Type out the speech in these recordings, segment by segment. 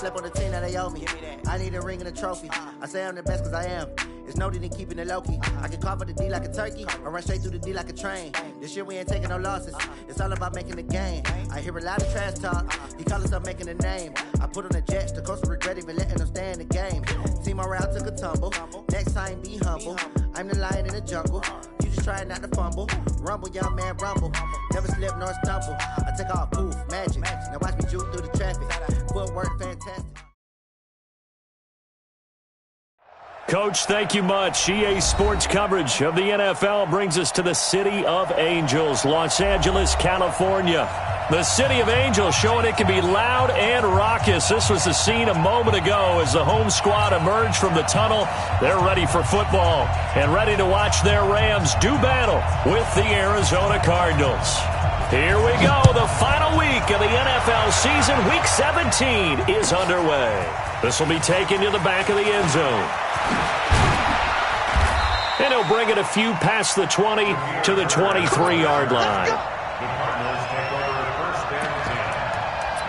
slept on the team that they owe me. I need a ring and a trophy. I say I'm the best because I am. It's no need in keeping it low-key. I can carve up the D like a turkey. I run straight through the D like a train. This year we ain't taking no losses. It's all about making the game. I hear a lot of trash talk. He call himself making a name. I put on the Jets. The coach will regret even letting them stay in the game. Team morale took a tumble. Next time be humble. I'm the lion in the jungle. You just trying not to fumble. Rumble, young man, rumble. Never slip nor stumble. I take off, poof, magic. Now watch me juke through the traffic. Footwork, fantastic. Coach, thank you much. EA Sports coverage of the NFL brings us to the City of Angels, Los Angeles, California. The City of Angels showing it can be loud and raucous. This was the scene a moment ago as the home squad emerged from the tunnel. They're ready for football and ready to watch their Rams do battle with the Arizona Cardinals. Here we go. The final week of the NFL season. Week 17 is underway. This will be taken to the back of the end zone. And he'll bring it a few past the 20 to the 23-yard line. The Cardinals take over first and 10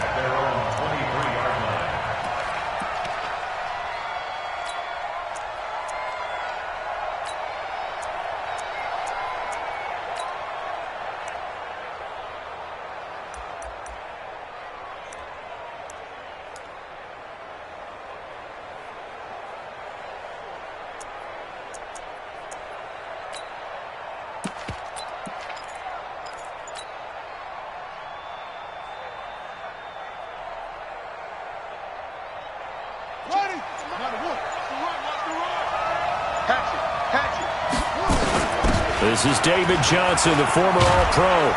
at their own 23-yard line. This is David Johnson, the former All-Pro.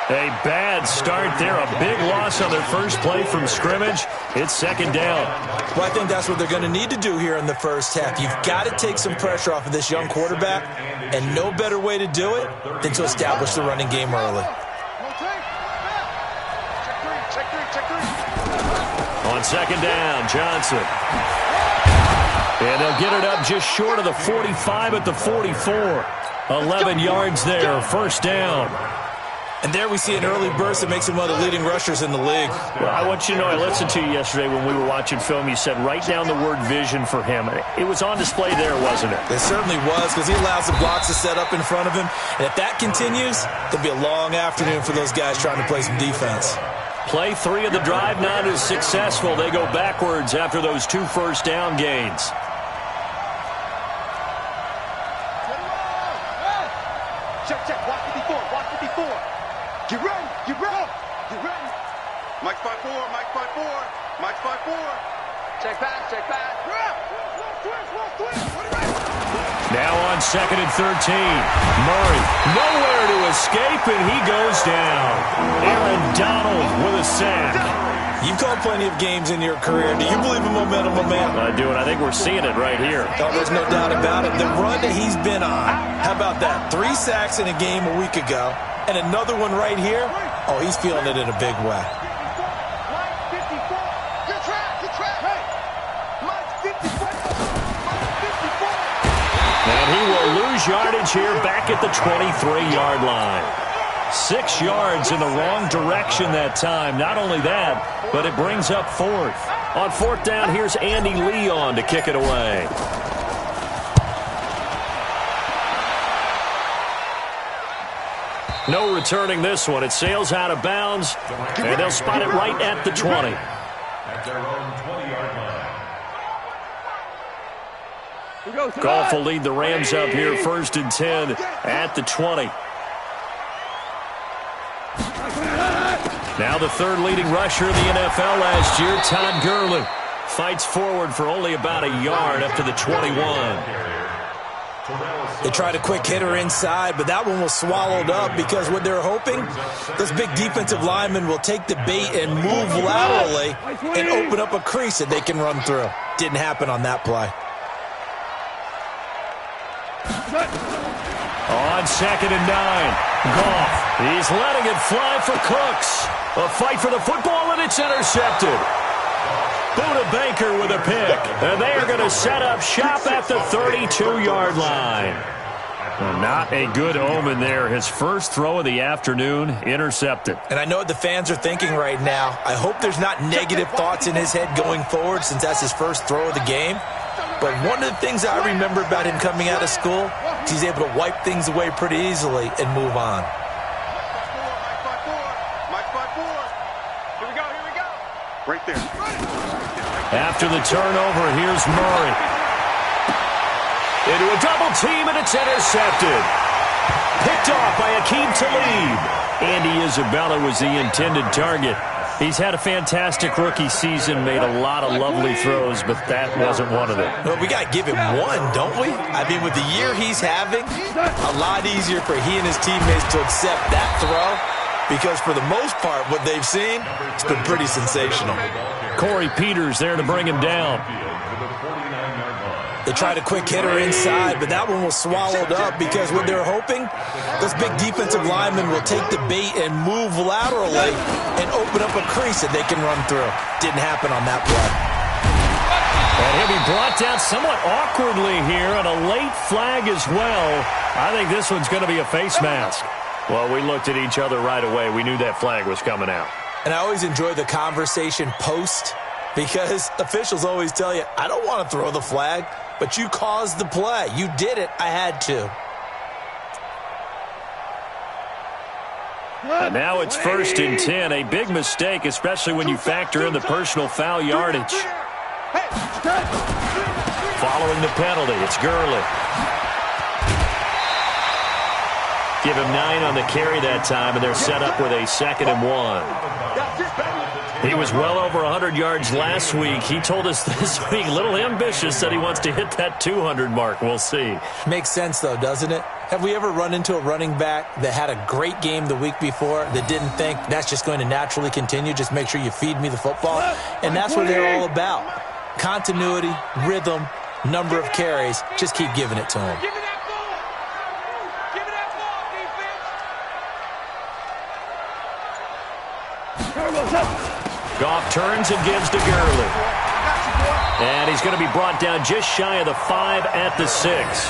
A bad start there. A big loss on their first play from scrimmage. It's second down. Well, I think that's what they're going to need to do here in the first half. You've got to take some pressure off of this young quarterback, and no better way to do it than to establish the running game early. On second down, Johnson. And they'll get it up just short of the 45 at the 44. 11 yards there, first down. And there we see an early burst that makes him one of the leading rushers in the league. Well, I want you to know, I listened to you yesterday when we were watching film. You said write down the word vision for him. It was on display there, wasn't it? It certainly was, because he allows the blocks to set up in front of him. And if that continues, there'll be a long afternoon for those guys trying to play some defense. Play 3 of the drive not as successful. They go backwards after those 2 first down gains. Check. Watch 54. Get ready. Mike 5-4. Mike 5-4. Check back. Now on second and 13. Murray nowhere to escape, and he goes down. Aaron Donald with a sack. You've called plenty of games in your career. Do you believe in momentum, my man? I do, and I think we're seeing it right here. Oh, there's no doubt about it. The run that he's been on, how about that? 3 sacks in a game a week ago, and another one right here. Oh, he's feeling it in a big way. And he will lose yardage here back at the 23-yard line. 6 yards in the wrong direction that time. Not only that, but it brings up 4th. On 4th down, here's Andy Leon to kick it away. No returning this one. It sails out of bounds, and they'll spot it right at the 20. At their own 20-yard line. Goff will lead the Rams up here, 1st and 10 at the 20. Now the 3rd leading rusher in the NFL last year, Todd Gurley, fights forward for only about a yard up to the 21. They tried a quick hitter inside, but that one was swallowed up because what they're hoping, those big defensive linemen will take the bait and move laterally and open up a crease that they can run through. Didn't happen on that play. On 2nd and 9, Goff, he's letting it fly for Cooks. A fight for the football, and it's intercepted. Buda Baker with a pick, and they are going to set up shop at the 32-yard line. Well, not a good omen there. His first throw of the afternoon intercepted. And I know what the fans are thinking right now. I hope there's not negative thoughts in his head going forward since that's his first throw of the game. But one of the things I remember about him coming out of school is he's able to wipe things away pretty easily and move on. Here we go. Right there. After the turnover, here's Murray. Into a double team, and it's intercepted. Picked off by Akeem Talib. Andy Isabella was the intended target. He's had a fantastic rookie season, made a lot of lovely throws, but that wasn't one of them. Well, we got to give him one, don't we? I mean, with the year he's having, a lot easier for he and his teammates to accept that throw because for the most part, what they've seen, it's been pretty sensational. Corey Peters there to bring him down. They tried a quick hitter inside, but that one was swallowed up because what they're hoping, those big defensive linemen will take the bait and move laterally and open up a crease that they can run through. Didn't happen on that play. And he'll be brought down somewhat awkwardly here, and a late flag as well. I think this one's going to be a face mask. Well, we looked at each other right away. We knew that flag was coming out. And I always enjoy the conversation post because officials always tell you, I don't want to throw the flag. But you caused the play. You did it. I had to. And now it's 1st and 10. A big mistake, especially when you factor in the personal foul yardage. Following the penalty, it's Gurley. Give him 9 on the carry that time, and they're set up with a 2nd and 1. He was well over 100 yards last week. He told us this week, a little ambitious, that he wants to hit that 200 mark. We'll see. Makes sense, though, doesn't it? Have we ever run into a running back that had a great game the week before that didn't think that's just going to naturally continue? Just make sure you feed me the football. And that's what they're all about. Continuity, rhythm, number of carries. Just keep giving it to him. Goff turns and gives to Gurley. And he's going to be brought down just shy of the 5 at the 6.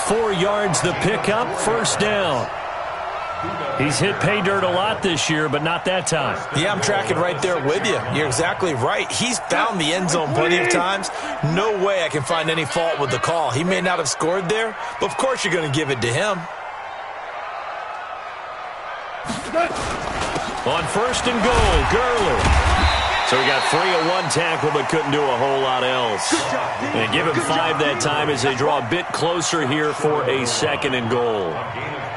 4 yards the pickup, 1st down. He's hit pay dirt a lot this year, but not that time. Yeah, I'm tracking right there with you. You're exactly right. He's found the end zone plenty of times. No way I can find any fault with the call. He may not have scored there, but of course you're going to give it to him. On 1st and goal, Gurley. So he got 3 of 1 tackle, but couldn't do a whole lot else. And give him 5 that time as they draw a bit closer here for a 2nd and goal.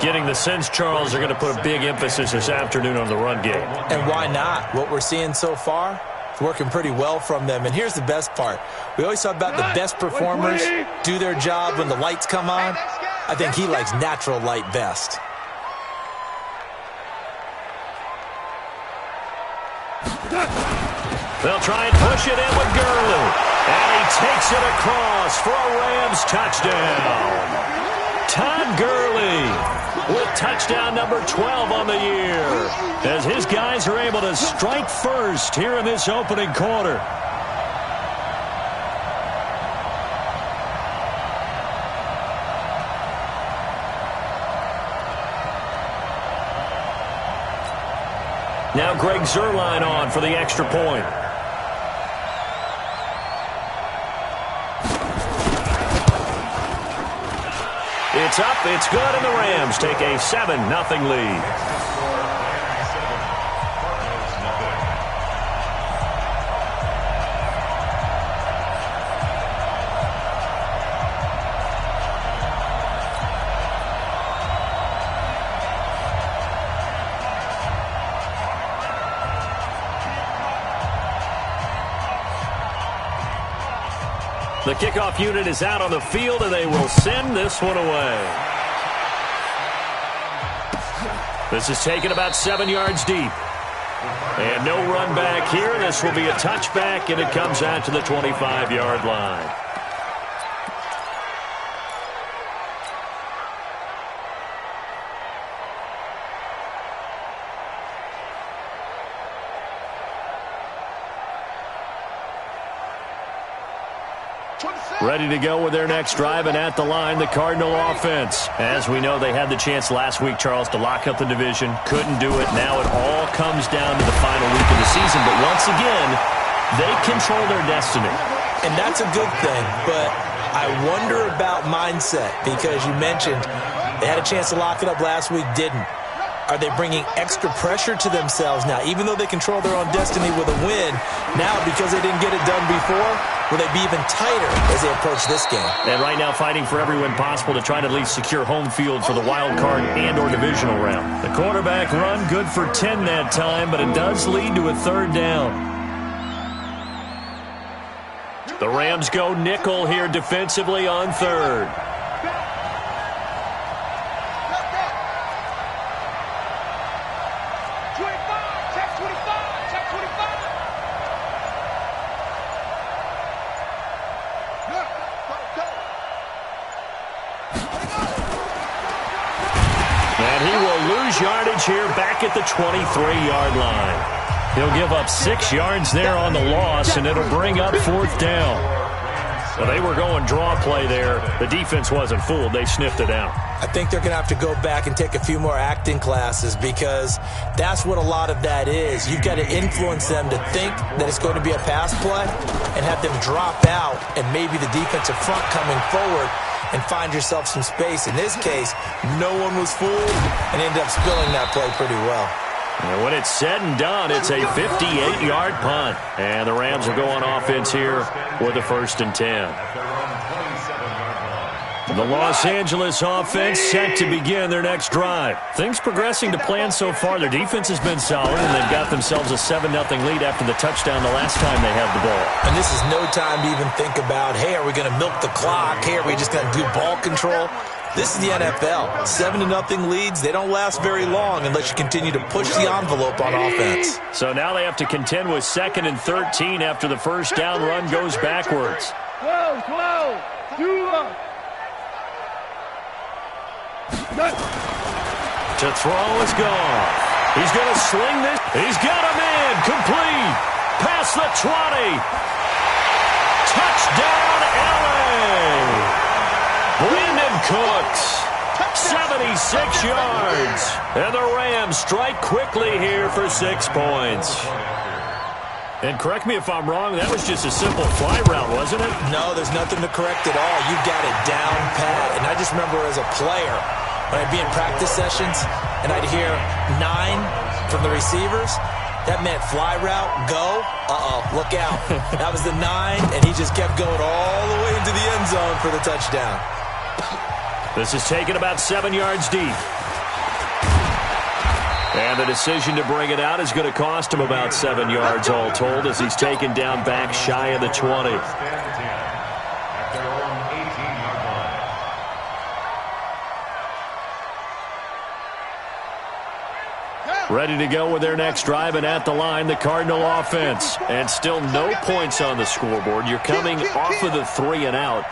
Getting the sense, Charles, are going to put a big emphasis this afternoon on the run game. And why not? What we're seeing so far, it's working pretty well from them. And here's the best part. We always talk about the best performers do their job when the lights come on. I think he likes natural light best. They'll try and push it in with Gurley. And he takes it across for a Rams touchdown. Todd Gurley with touchdown number 12 on the year, as his guys are able to strike first here in this opening quarter. Now Greg Zuerlein on for the extra point. It's up, it's good, and the Rams take a 7-0 lead. The kickoff unit is out on the field, and they will send this one away. This is taken about 7 yards deep. And no run back here. This will be a touchback, and it comes out to the 25-yard line. Ready to go with their next drive, and at the line, the Cardinal offense. As we know, they had the chance last week, Charles, to lock up the division. Couldn't do it. Now it all comes down to the final week of the season. But once again, they control their destiny. And that's a good thing, but I wonder about mindset, because you mentioned they had a chance to lock it up last week, didn't. Are they bringing extra pressure to themselves now? Even though they control their own destiny with a win, now because they didn't get it done before, will they be even tighter as they approach this game? And right now fighting for every win possible to try to at least secure home field for the wild card and or divisional round. The quarterback run, good for 10 that time, but it does lead to a third down. The Rams go nickel here defensively on third. Yardage here back at the 23-yard line. He'll give up 6 yards there on the loss, and it'll bring up fourth down. Well, they were going draw play there. The defense wasn't fooled. They sniffed it out. I think they're going to have to go back and take a few more acting classes, because that's what a lot of that is. You've got to influence them to think that it's going to be a pass play and have them drop out, and maybe the defensive front coming forward and find yourself some space. In this case, no one was fooled and ended up spilling that play pretty well. And when it's said and done, it's a 58-yard punt. And the Rams will go on offense here with a 1st and 10. The Los Angeles offense set to begin their next drive. Things progressing to plan so far. Their defense has been solid, and they've got themselves a 7-0 lead after the touchdown the last time they had the ball. And this is no time to even think about, hey, are we going to milk the clock? Hey, are we just going to do ball control? This is the NFL. 7-0 leads, they don't last very long unless you continue to push the envelope on offense. So now they have to contend with 2nd and 13 after the first down run goes backwards. To throw is gone. He's going to sling this. He's got him in. Complete. Past the 20. Touchdown, LA. Brandon Cooks. 76 yards. And the Rams strike quickly here for 6 points. And correct me if I'm wrong, that was just a simple fly route, wasn't it? No, there's nothing to correct at all. You got it down pat. And I just remember as a player, when I'd be in practice sessions and I'd hear 9 from the receivers, that meant fly route, go, look out. That was the 9, and he just kept going all the way into the end zone for the touchdown. This is taken about 7 yards deep. And the decision to bring it out is going to cost him about 7 yards all told, as he's taken down back shy of the 20. Ready to go with their next drive, and at the line, the Cardinal offense. And still no points on the scoreboard. You're coming off of the 3 and out.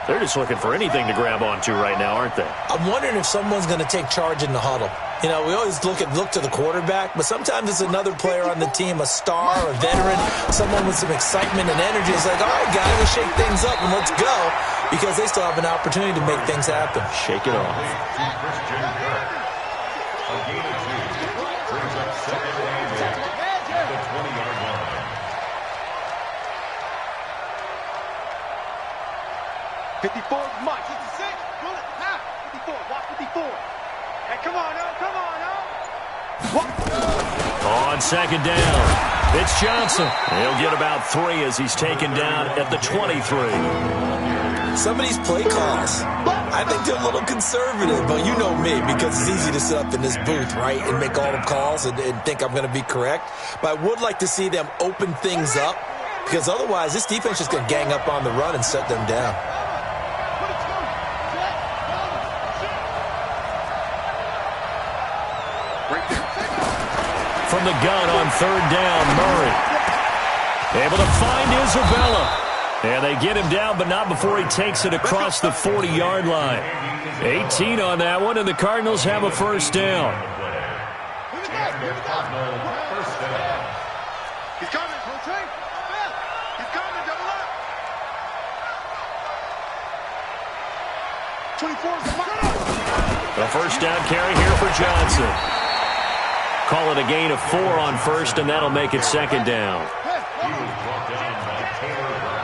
They're just looking for anything to grab onto right now, aren't they? I'm wondering if someone's going to take charge in the huddle. You know, we always look to the quarterback, but sometimes it's another player on the team, a star, a veteran, someone with some excitement and energy. It's like, all right, guys, let's shake things up and let's go, because they still have an opportunity to make things happen. Shake it off. A gain of 2 brings up 2nd and 8 at the 20-yard line. Mike. 56. Roll it. 54. Walk 54. Hey, come on, On 2nd down, it's Johnson. He'll get about 3 as he's taken down at the 23. Some of these play calls, I think they're a little conservative, but you know me, because it's easy to sit up in this booth, right, and make all the calls and think I'm going to be correct. But I would like to see them open things up, because otherwise this defense is going to gang up on the run and shut them down. From the gun on 3rd down, Murray. Able to find Isabella. And they get him down, but not before he takes it across the 40-yard line. 18 on that one, and the Cardinals have a 1st down. He's coming, Coltrane. He's coming, double up. A first down carry here for Johnson. Call it a gain of 4 on first, and that'll make it second down.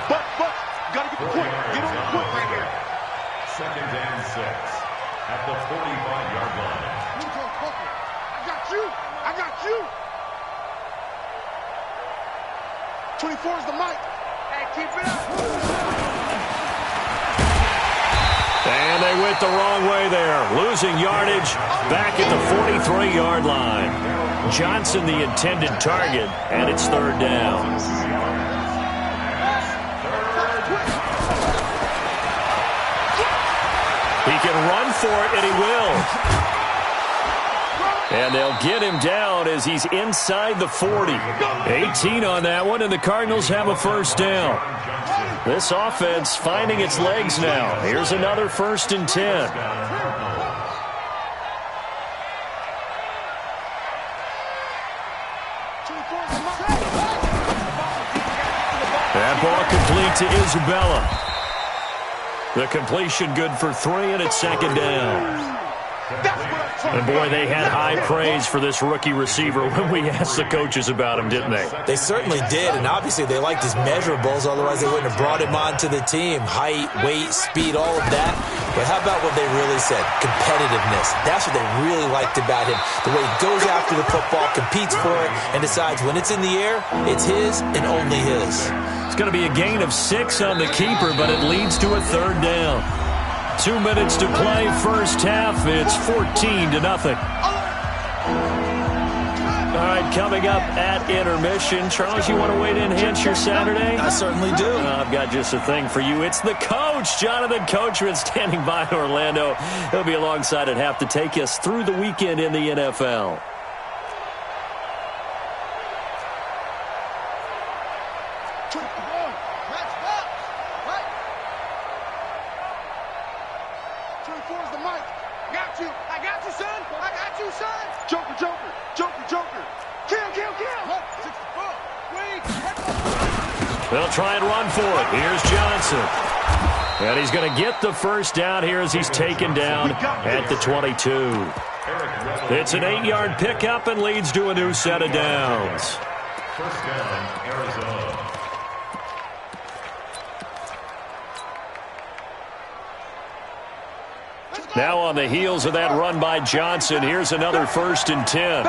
But, gotta get the quick. Get on the quick right here. Second and 6 at the 45-yard line. I got you. 24 is the mic. Hey, keep it up. And they went the wrong way there. Losing yardage back at the 43-yard line. Johnson the intended target, and it's third down. He can run for it, and he will. And they'll get him down as he's inside the 40. 18 on that one, and the Cardinals have a first down. This offense finding its legs now. Here's another 1st and 10. That ball complete to Isabella. The completion good for 3, and it's second down. And, boy, they had high praise for this rookie receiver when we asked the coaches about him, didn't they? They certainly did, and obviously they liked his measurables. Otherwise, they wouldn't have brought him onto the team. Height, weight, speed, all of that. But how about what they really said? Competitiveness. That's what they really liked about him. The way he goes after the football, competes for it, and decides when it's in the air, it's his and only his. It's going to be a gain of 6 on the keeper, but it leads to a third down. 2 minutes to play, first half. It's 14-0. All right, coming up at intermission. Charles, you want to wait in and enhance your Saturday? I certainly do. I've got just a thing for you. It's the coach, Jonathan Coachman, standing by in Orlando. He'll be alongside at half to take us through the weekend in the NFL. They'll try and run for it. Here's Johnson. And he's going to get the first down here as he's taken down at the 22. It's an 8-yard pickup and leads to a new set of downs. First down, Arizona. Now on the heels of that run by Johnson, here's another 1st and 10.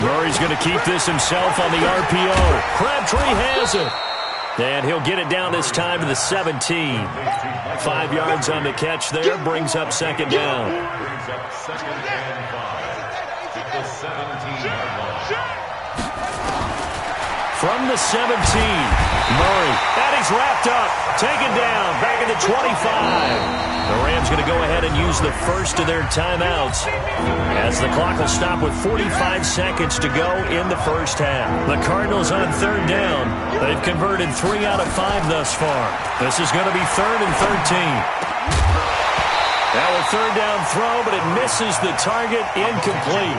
Murray's going to keep this himself on the RPO. Crabtree has it. And he'll get it down this time to the 17. 5 yards on the catch there. Brings up second down. Brings up second and 5 at the 17-yard line. From the 17, Murray. And he's wrapped up. Taken down. Back at the 25. The Rams going to go ahead and use the first of their timeouts as the clock will stop with 45 seconds to go in the first half. The Cardinals on third down. They've converted 3 out of 5 thus far. This is going to be 3rd and 13. Now a third down throw, but it misses the target. Incomplete.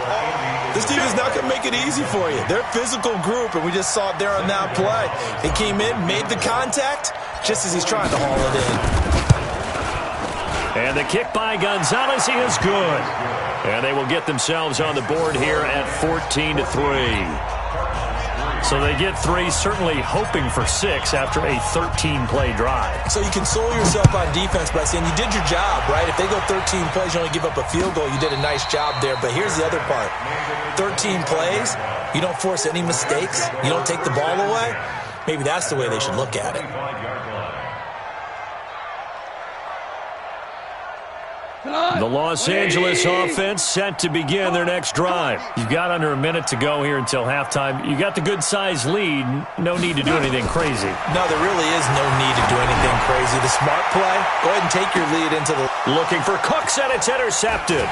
This team is not going to make it easy for you. They're a physical group, and we just saw it there on that play. He came in, made the contact, just as he's trying to haul it in. And the kick by Gonzalez is good. And they will get themselves on the board here at 14-3. So they get 3, certainly hoping for 6 after a 13-play drive. So you console yourself on defense by saying you did your job, right? If they go 13 plays, you only give up a field goal, you did a nice job there. But here's the other part. 13 plays, you don't force any mistakes, you don't take the ball away. Maybe that's the way they should look at it. The Los Angeles offense set to begin their next drive. You've got under a minute to go here until halftime. You got the good-sized lead. No need to do anything crazy. No, there really is no need to do anything crazy. The smart play, go ahead and take your lead into the... Looking for Cooks, and it's intercepted.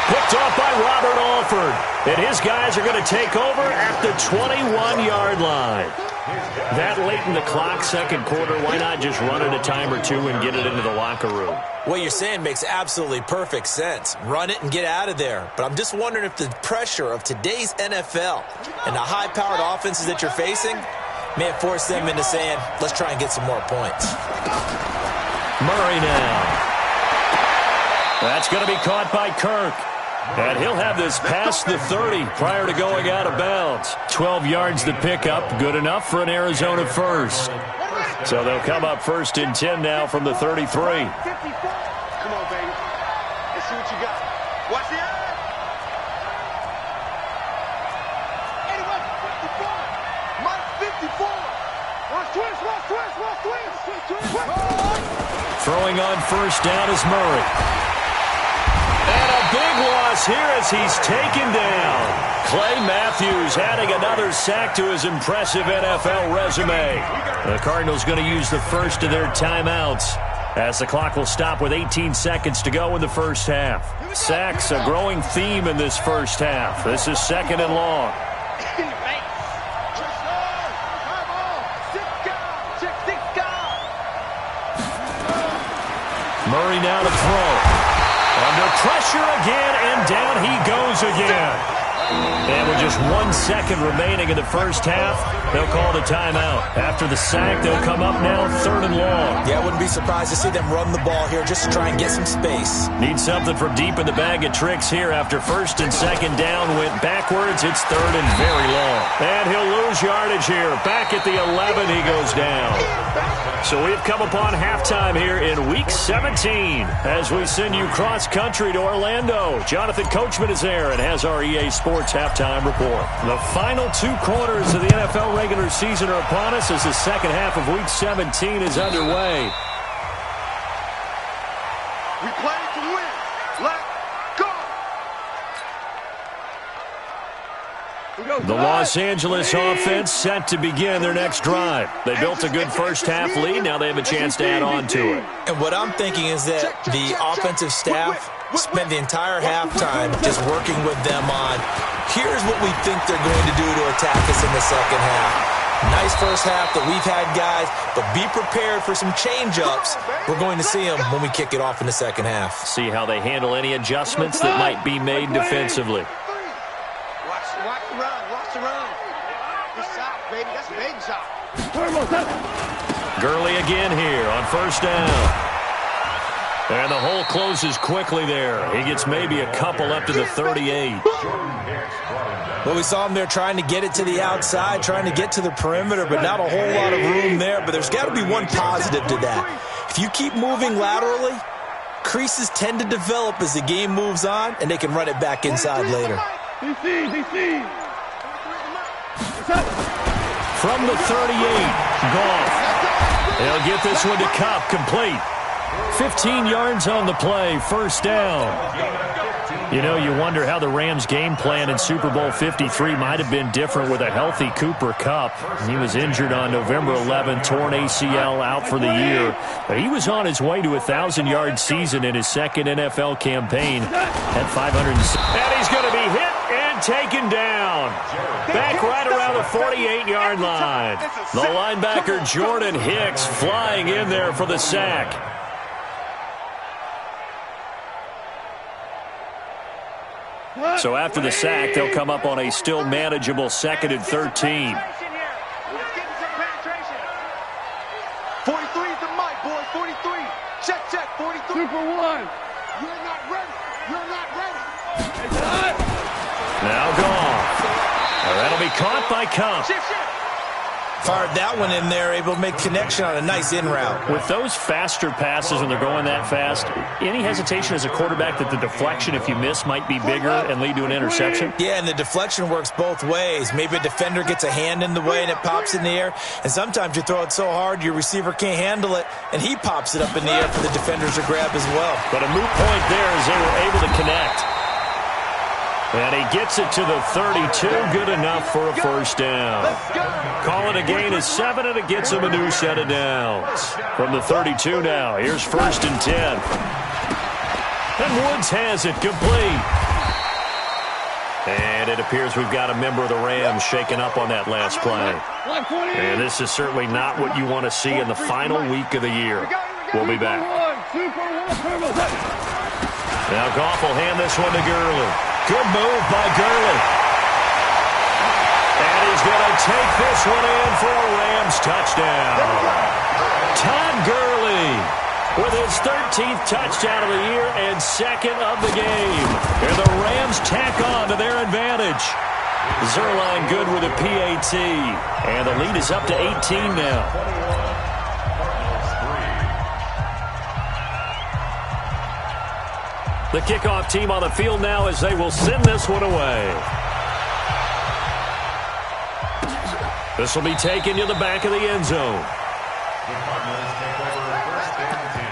Picked off by Robert Alford. And his guys are going to take over at the 21-yard line. That late in the clock, second quarter, why not just run it a time or two and get it into the locker room? What you're saying makes absolutely perfect sense. Run it and get out of there. But I'm just wondering if the pressure of today's NFL and the high-powered offenses that you're facing may have forced them into saying, let's try and get some more points. Murray now. That's going to be caught by Kirk. And he'll have this past the 30 prior to going out of bounds. 12 yards to pick up, good enough for an Arizona first. So they'll come up first and 10 now from the 33. Come on, baby. Let's see what you got. Watch the eye. 54. Mike 54. Watch twist. Throwing on first down is Murray. And a big loss here as he's taken down. Clay Matthews adding another sack to his impressive NFL resume. The Cardinals going to use the first of their timeouts as the clock will stop with 18 seconds to go in the first half. Sacks a growing theme in this first half. This is second and long. Murray now to throw. Under pressure again, and down he goes again. And with just 1 second remaining in the first half, they'll call the timeout. After the sack, they'll come up now third and long. Yeah, I wouldn't be surprised to see them run the ball here just to try and get some space. Need something from deep in the bag of tricks here. After first and second down went backwards, it's third and very long. And he'll lose yardage here. Back at the 11, he goes down. So we've come upon halftime here in Week 17 as we send you cross-country to Orlando. Jonathan Coachman is there and has our EA Sports halftime report. The final 2 quarters of the NFL regular season are upon us as the second half of Week 17 is underway. We play to win. Let's go. The Los Angeles offense set to begin their next drive. They built a good first-half lead. Now they have a chance to add on to it. And what I'm thinking is that the offensive staff spent the entire halftime just working with them on, here's what we think they're going to do to attack us in the second half. Nice first half that we've had, guys, but be prepared for some change-ups. We're going to see them when we kick it off in the second half. See how they handle any adjustments that might be made defensively. Watch the run. Watch the run. Good shot, baby. That's a big shot. Gurley again here on first down. And the hole closes quickly there. He gets maybe a couple up to the 38. Well, we saw him there trying to get it to the outside, trying to get to the perimeter, but not a whole lot of room there. But there's got to be one positive to that. If you keep moving laterally, creases tend to develop as the game moves on, and they can run it back inside later. From the 38, Goff. He'll get this one to Kupp, complete. 15 yards on the play, first down. You know, you wonder how the Rams' game plan in Super Bowl 53 might have been different with a healthy Cooper Kupp. He was injured on November 11, torn ACL, out for the year. But he was on his way to a 1,000-yard season in his second NFL campaign at 500. And he's going to be hit and taken down. Back right around the 48-yard line. The linebacker Jordan Hicks flying in there for the sack. So after the sack, they'll come up on a still manageable 2nd and 13. 43 is the mic, boys. 43. Check, 43. Super one. You're not ready. Now gone. That'll be caught by Kupp. Fired that one in there, able to make connection on a nice in route. With those faster passes when they're going that fast, any hesitation as a quarterback that the deflection, if you miss, might be bigger and lead to an interception? Yeah, and the deflection works both ways. Maybe a defender gets a hand in the way and it pops in the air, and sometimes you throw it so hard your receiver can't handle it, and he pops it up in the air for the defenders to grab as well. But a moot point there as they were able to connect. And he gets it to the 32, good enough for a first down. Call it a gain of 7, and it gets him a new set of downs. From the 32 now, here's 1st and 10. And Woods has it complete. And it appears we've got a member of the Rams shaken up on that last play. And this is certainly not what you want to see in the final week of the year. We'll be back. Now Goff will hand this one to Gurley. Good move by Gurley. And he's going to take this one in for a Rams touchdown. Todd Gurley with his 13th touchdown of the year and second of the game. And the Rams tack on to their advantage. Zerline good with a PAT. And the lead is up to 18 now. The kickoff team on the field now as they will send this one away. This will be taken to the back of the end zone. The Cardinals take over first and 10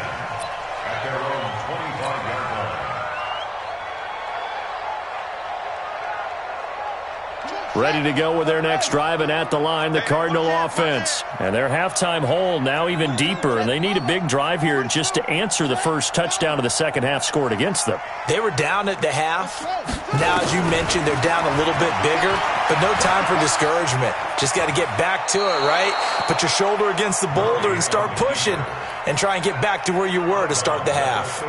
at their own 25-yard line. Ready to go with their next drive, and at the line, the Cardinal offense. And their halftime hole now even deeper, and they need a big drive here just to answer the first touchdown of the second half scored against them. They were down at the half. Now, as you mentioned, they're down a little bit bigger, but no time for discouragement. Just got to get back to it, right? Put your shoulder against the boulder and start pushing and try and get back to where you were to start the half.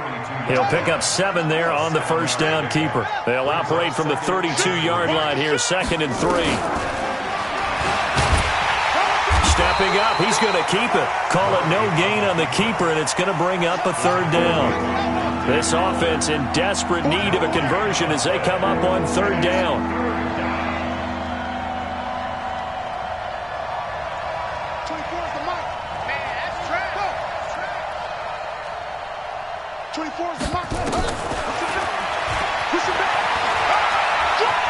He'll pick up 7 there on the first down keeper. They'll operate from the 32-yard line here, 2nd and 3. Stepping up, he's going to keep it. Call it no gain on the keeper, and it's going to bring up a 3rd down. This offense in desperate need of a conversion as they come up on 3rd down. 24 is the mark.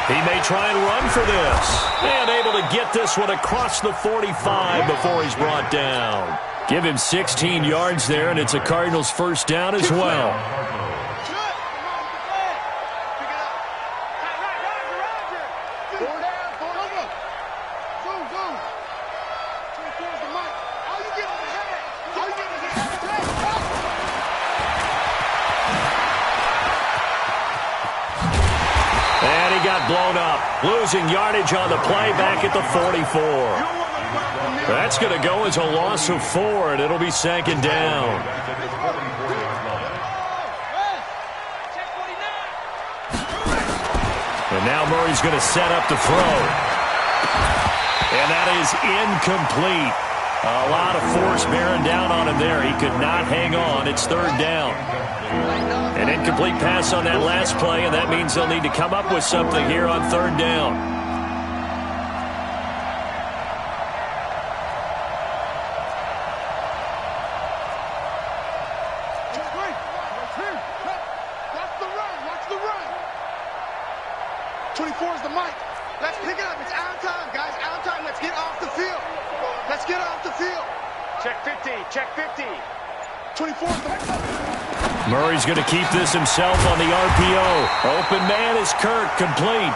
He may try and run for this. And able to get this one across the 45 before he's brought down. Give him 16 yards there, and it's a Cardinals first down as well. Blown up, losing yardage on the play back at the 44. That's going to go as a loss of 4, and it'll be 2nd down. And now Murray's going to set up to throw. And that is incomplete. A lot of force bearing down on him there. He could not hang on. It's 3rd down. An incomplete pass on that last play, and that means they'll need to come up with something here on 3rd down. Watch the run. 24 is the mic. Let's pick it up. It's out time, guys. Out time. Let's get off the field. Let's get off the field. Check 50. Check 50. 24 is the mic. Murray's going to keep this himself on the RPO. Open man is Kirk, complete.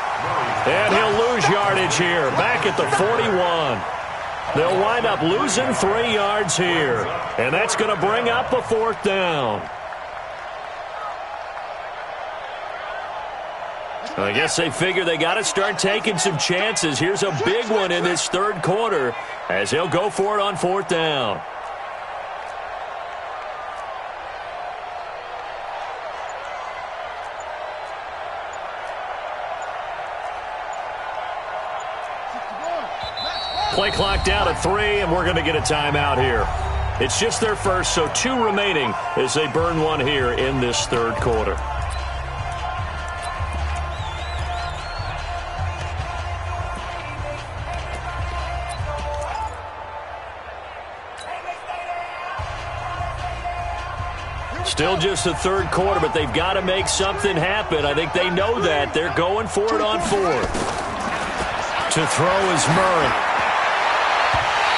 And he'll lose yardage here, back at the 41. They'll wind up losing 3 yards here. And that's going to bring up a 4th down. I guess they figure they got to start taking some chances. Here's a big one in this 3rd quarter as he'll go for it on 4th down. Play clock down to 3, and we're going to get a timeout here. It's just their first, so 2 remaining as they burn 1 here in this 3rd quarter. Still just the 3rd quarter, but they've got to make something happen. I think they know that. They're going for it on 4th. To throw is Murray.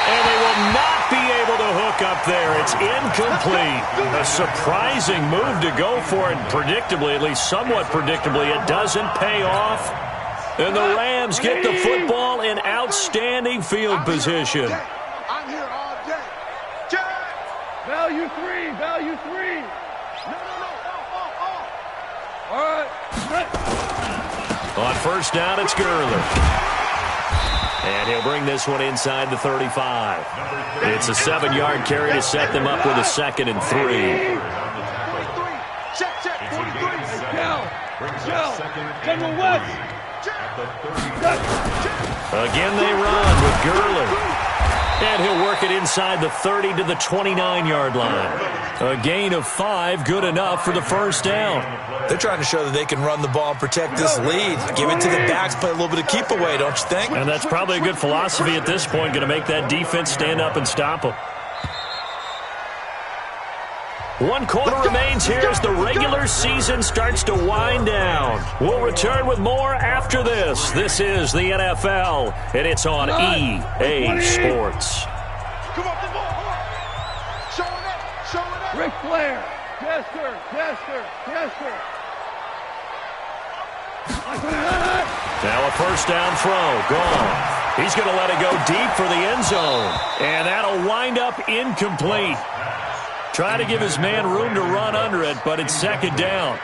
And they will not be able to hook up there. It's incomplete. A surprising move to go for it. Predictably, at least somewhat predictably, it doesn't pay off. And the Rams get the football in outstanding field position. I'm here all day. Value 3. Value 3. No. All right. On first down, it's Gurley. And he'll bring this one inside the 35. It's a 7-yard carry to set them up with a 2nd and 3. Check, 43. General West. Again, they run with Gurley. And he'll work it inside the 30 to the 29-yard line. A gain of 5, good enough for the first down. They're trying to show that they can run the ball and protect this lead. Give it to the backs, play a little bit of keep away, don't you think? And that's probably a good philosophy at this point, going to make that defense stand up and stop them. 1 quarter remains here as the regular season starts to wind down. We'll return with more after this. This is the NFL, and it's on EA Sports. Come on, come on. Showing up. Ric Flair. Yes, sir. Yes, sir. Yes, sir. Now a first down throw, gone. He's going to let it go deep for the end zone. And that'll wind up incomplete. Try to give his man room to run under it, but it's 2nd down.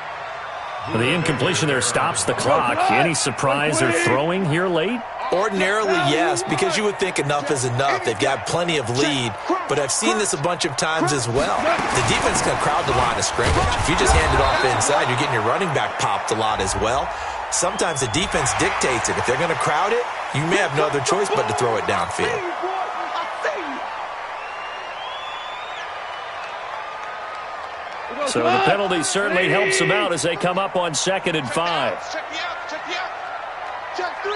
The incompletion there stops the clock. Any surprise they're throwing here late? Ordinarily, yes, because you would think enough is enough. They've got plenty of lead, but I've seen this a bunch of times as well. The defense can crowd the line of scrimmage. If you just hand it off inside, you're getting your running back popped a lot as well. Sometimes the defense dictates it. If they're going to crowd it, you may have no other choice but to throw it downfield. So the penalty certainly helps them out as they come up on 2nd and 5. Check me out. Check 3.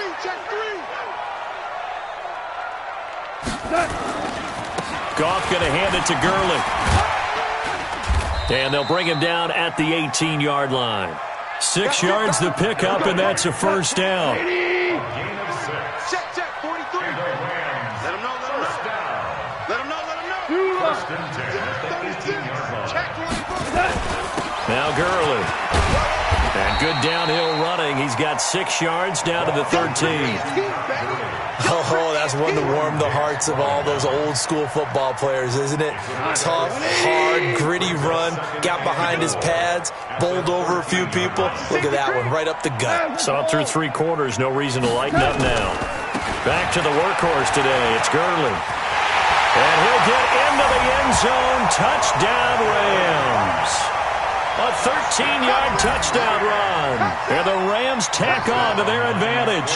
Goff going to hand it to Gurley. And they'll bring him down at the 18-yard line. 6 yards to pick up, and that's a first down. Check, 43. Let him know. First and 10 at the 18-yard line. Check 24. Now Gurley. And good downhill running. He's got 6 yards down to the 13. Oh, that's one to warm the hearts of all those old school football players, isn't it? Tough, hard, gritty run. Got behind his pads, bowled over a few people. Look at that one, right up the gut. Saw it through 3 quarters. No reason to lighten up now. Back to the workhorse today. It's Gurley. And he'll get into the end zone. Touchdown, Rams. A 13-yard touchdown run. And the Rams tack on to their advantage.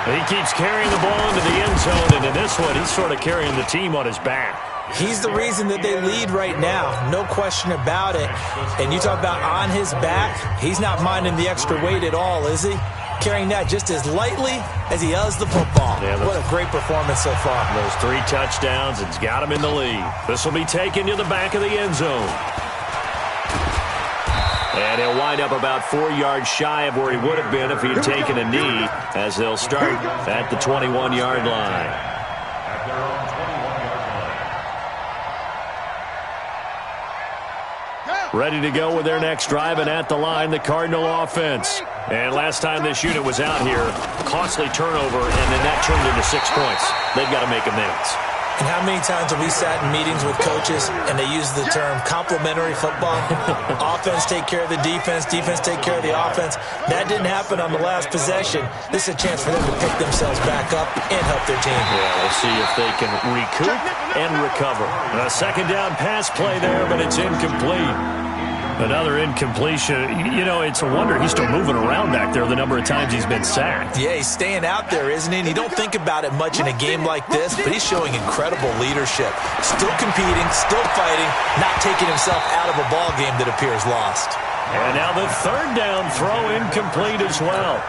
He keeps carrying the ball into the end zone, and in this one, he's sort of carrying the team on his back. He's the reason that they lead right now, no question about it. And you talk about on his back, he's not minding the extra weight at all, is he? Carrying that just as lightly as he does the football. Yeah, what a great performance so far. Those 3 touchdowns, it's got him in the lead. This will be taken to the back of the end zone. And he'll wind up about 4 yards shy of where he would have been if he had taken a knee, as they'll start at the 21-yard line. At their own 21-yard line. Ready to go with their next drive, and at the line, the Cardinal offense. And last time this unit was out here, costly turnover, and then that turned into 6 points. They've got to make amends. And how many times have we sat in meetings with coaches and they use the term complementary football? Offense take care of the defense, defense take care of the offense. That didn't happen on the last possession. This is a chance for them to pick themselves back up and help their team. Yeah, we'll see if they can recoup and recover. A 2nd down pass play there, but it's incomplete. Another incompletion. You know, it's a wonder he's still moving around back there the number of times he's been sacked. Yeah, he's staying out there, isn't he? And you don't think about it much in a game like this, but he's showing incredible leadership. Still competing, still fighting, not taking himself out of a ball game that appears lost. And now the 3rd down throw incomplete as well.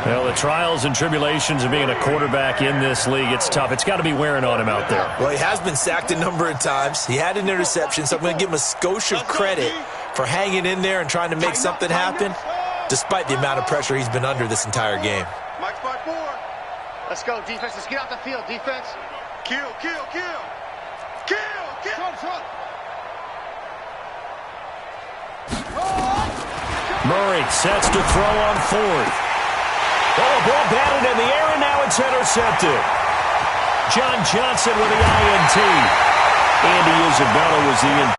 Well, the trials and tribulations of being a quarterback in this league, it's tough. It's got to be wearing on him out there. Well, he has been sacked a number of times. He had an interception, so I'm going to give him a skosh of credit for hanging in there and trying to make something happen, despite the amount of pressure he's been under this entire game. Mike's by 4. Let's go, defense. Let's get out the field, defense. Kill. Murray sets to throw on 4th. Oh, ball batted in the air, and now it's intercepted. John Johnson with the INT. Andy Isabella was the